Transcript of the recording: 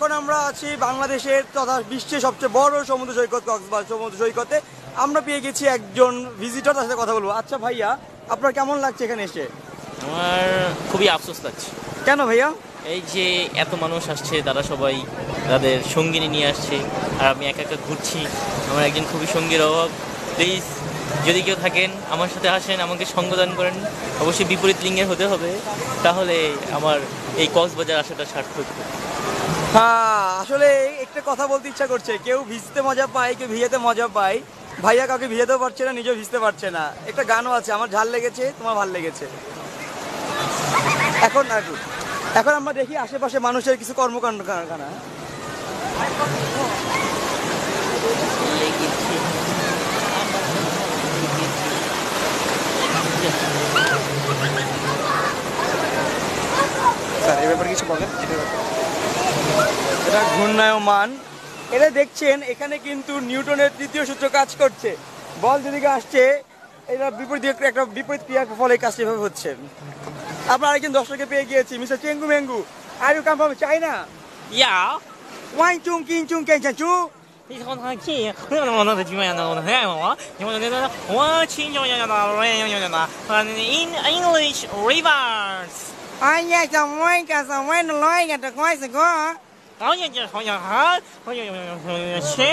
এখন আমরা আছি বাংলাদেশের তথা বিশ্বের সবচেয়ে বড় সমুদ্র সৈকত কক্সবাজার সমুদ্র সৈকতে। আমরা পেয়ে গেছি একজন ভিজিটর, তার সাথে কথা বলবো। আচ্ছা ভাইয়া, আপনার কেমন লাগছে এখানে এসে? আমার খুবই আফসোস লাগছে। কেন ভাইয়া? এই যে এত মানুষ আসছে, তারা সবাই তাদের সঙ্গিনী নিয়ে আসছে, আর আমি একা একা ঘুরছি। আমার একজন খুবই সঙ্গীর অভাব। প্লিজ, যদি কেউ থাকেন আমার সাথে আসেন, আমাকে সঙ্গদান করেন। অবশ্যই বিপরীত লিঙ্গের হতে হবে, তাহলে আমার এই কক্সবাজার আসাটা সার্থক। হ্যাঁ, আসলে একটা কথা বলতে ইচ্ছা করছে, কেউ ভিজতে মজা পায়, কেউ ভিজাতে মজা পায়। ভাইয়া কাউকে ভিজাতেও পারছে না, নিজেও ভিজতে পারছে না। একটা গানও আছে, আমার ঝাল লেগেছে তোমার ভাল লেগেছে। এখন এখন আমরা দেখি আশেপাশে মানুষের কিছু কর্মকাণ্ড কারখানা। স্যার, এই ব্যাপারে কিছু বলেন। এটা ঘূর্ণায়মান, এটা দেখছেন এখানে কিন্তু নিউটনের তৃতীয় সূত্র কাজ করছে। বল যেদিকে আসছে, এটা বিপরীত একটা বিপরীত ক্রিয়ার ফলে কাজটা এভাবে হচ্ছে। আপনার আরেকজন দর্শককে পেয়ে গিয়েছি, মিস্টার চেঙ্গু মেঙ্গু। Are you come from China? Yeah ওয়াই চুং কিং চুং ক্যাং চ্যাং চু। 非常的近，很多的局面的我看我，因为那个我亲就要的English rivers，哎呀，怎么个怎么来个这块是个？好像好像好像有钱。